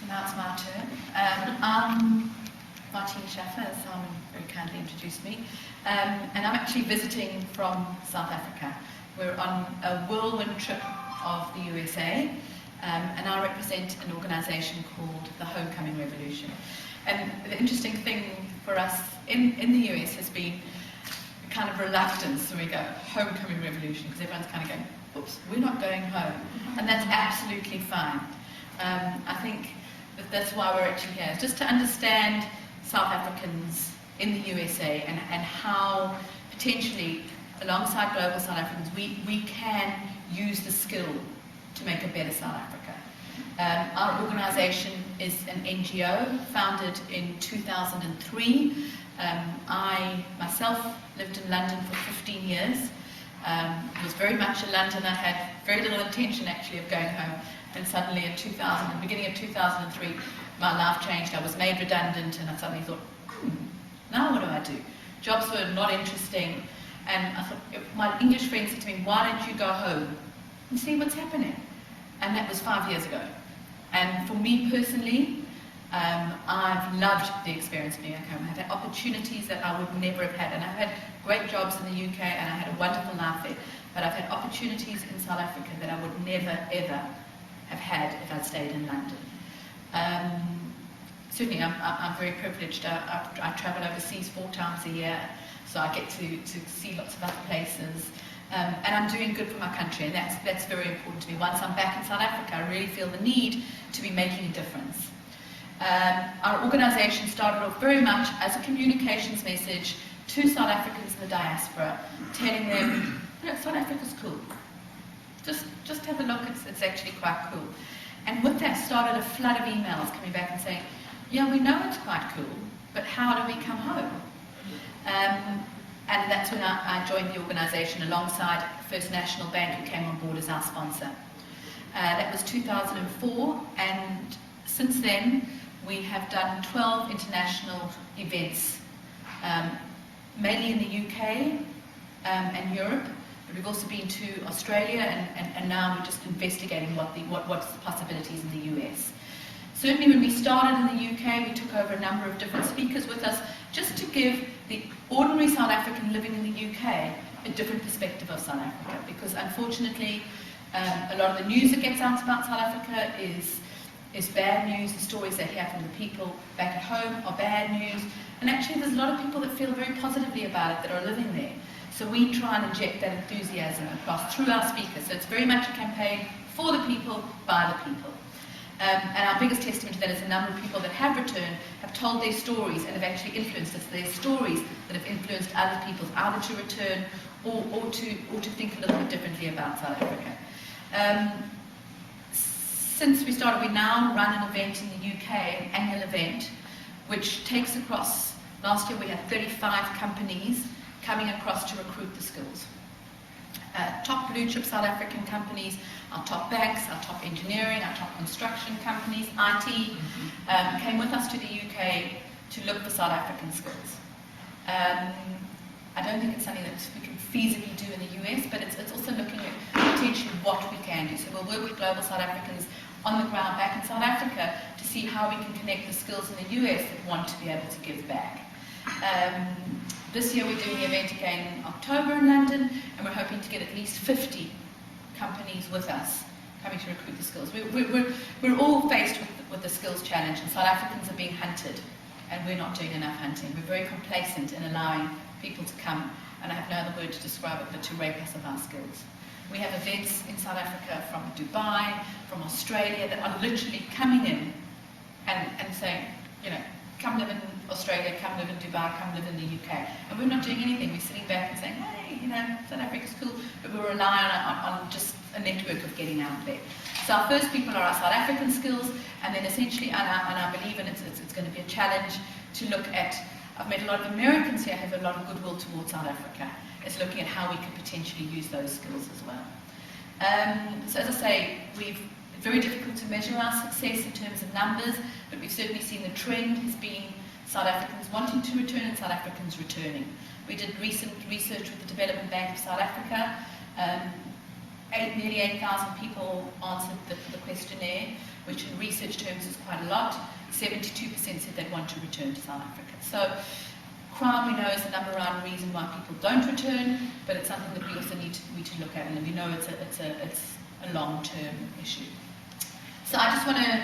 So now it's my turn. I'm Martine Schaffer, as Simon very kindly introduced me, and I'm actually visiting from South Africa. We're on a whirlwind trip of the USA, and I represent an organisation called the Homecoming Revolution. And the interesting thing for us in the US has been a kind of reluctance when we go Homecoming Revolution, because everyone's kind of going, oops, we're not going home. And that's absolutely fine. I think that's why we're actually here, just to understand South Africans in the USA and how potentially, alongside global South Africans, we can use the skill to make a better South Africa. Our organisation is an NGO founded in 2003. I myself lived in London for 15 years. Was very much a Londoner, had very little intention actually of going home, and suddenly in the beginning of 2003, my life changed. I was made redundant, and I suddenly thought, now what do I do? Jobs were not interesting, and I thought, my English friend said to me, why don't you go home and see what's happening? And that was 5 years ago. And for me personally, I've loved the experience of being at home. I've had opportunities that I would never have had, and I've had great jobs in the UK, and I had a wonderful life there, but I've had opportunities in South Africa that I would never, ever have had if I'd stayed in London. Certainly, I'm very privileged. I travel overseas 4 times a year, so I get to see lots of other places. And I'm doing good for my country, and that's very important to me. Once I'm back in South Africa, I really feel the need to be making a difference. Our organisation started off very much as a communications message to South Africans in the diaspora, telling them, South Africa's cool. Just have a look, it's actually quite cool. And with that started a flood of emails coming back and saying, yeah, we know it's quite cool, but how do we come home? And that's when I joined the organisation alongside First National Bank, who came on board as our sponsor. That was 2004, and since then we have done 12 international events, mainly in the UK and Europe, but we've also been to Australia, and now we're just investigating what's the possibilities in the US. Certainly when we started in the UK, we took over a number of different speakers with us, just to give the ordinary South African living in the UK a different perspective of South Africa, because unfortunately a lot of the news that gets out about South Africa is bad news. The stories they hear from the people back at home are bad news, and actually there's a lot of people that feel very positively about it that are living there. So we try and inject that enthusiasm across through our speakers. So it's very much a campaign for the people, by the people. And our biggest testament to that is the number of people that have returned, have told their stories, and have actually influenced us. Their stories that have influenced other people, either to return or to think a little bit differently about South Africa. Since we started, we now run an event in the UK, an annual event, which takes across, last year we had 35 companies coming across to recruit the skills. Top blue chip South African companies, our top banks, our top engineering, our top construction companies, IT, came with us to the UK to look for South African skills. I don't think it's something that we can feasibly do in the US, but it's also looking at potentially what we can do. So we'll work with global South Africans on the ground back in South Africa to see how we can connect the skills in the US that want to be able to give back. This year we're doing the event again in October in London, and we're hoping to get at least 50 companies with us coming to recruit the skills. We're all faced with the skills challenge, and South Africans are being hunted, and we're not doing enough hunting. We're very complacent in allowing people to come, and I have no other word to describe it but to rape us of our skills. We have events in South Africa from Dubai, from Australia, that are literally coming in and saying, come live in Australia, come live in Dubai, come live in the UK. And we're not doing anything. We're sitting back and saying, hey, South Africa's cool, but we're relying on just a network of getting out there. So our first people are our South African skills, and then essentially, and I believe in it's going to be a challenge to look at, I've met a lot of Americans here who have a lot of goodwill towards South Africa. It's looking at how we can potentially use those skills as well. So as I say, it's very difficult to measure our success in terms of numbers, but we've certainly seen the trend has been South Africans wanting to return and South Africans returning. We did recent research with the Development Bank of South Africa, nearly 8,000 people answered the questionnaire, which in research terms is quite a lot. 72% said they'd want to return to South Africa. So crime, we know, is the number one reason why people don't return, but it's something that we also need to look at, and we know it's a long-term issue. So I just want to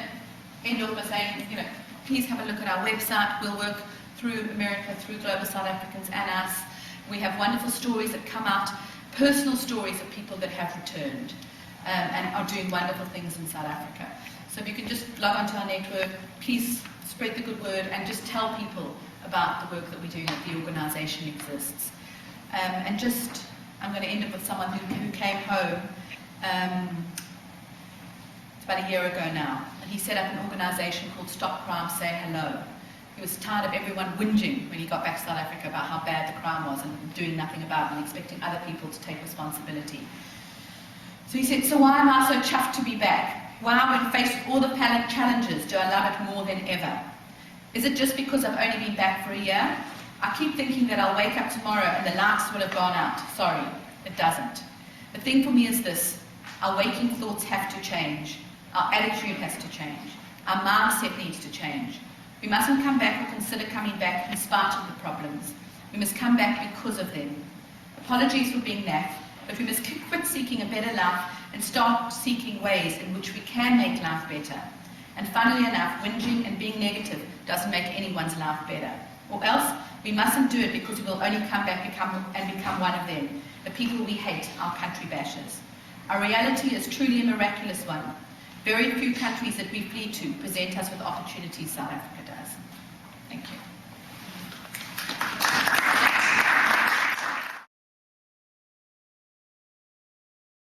end off by saying, please have a look at our website. We'll work through America, through Global South Africans and us. We have wonderful stories that come out, personal stories of people that have returned and are doing wonderful things in South Africa. So if you can just log onto our network, please spread the good word and just tell people about the work that we're doing, that the organisation exists. And just, I'm going to end up with someone who came home it's about a year ago now, and he set up an organisation called Stop Crime, Say Hello. He was tired of everyone whinging when he got back to South Africa about how bad the crime was and doing nothing about it and expecting other people to take responsibility. So he said, so why am I so chuffed to be back? Why, when faced with all the challenges, do I love it more than ever? Is it just because I've only been back for a year? I keep thinking that I'll wake up tomorrow and the lights will have gone out. Sorry, it doesn't. The thing for me is this: our waking thoughts have to change. Our attitude has to change. Our mindset needs to change. We mustn't come back or consider coming back in spite of the problems. We must come back because of them. Apologies for being naff, but we must quit seeking a better life and start seeking ways in which we can make life better. And funnily enough, whinging and being negative doesn't make anyone's life better. Or else, we mustn't do it because we will only come back and become one of them, the people we hate, our country bashers. Our reality is truly a miraculous one. Very few countries that we flee to present us with opportunities South Africa does. Thank you.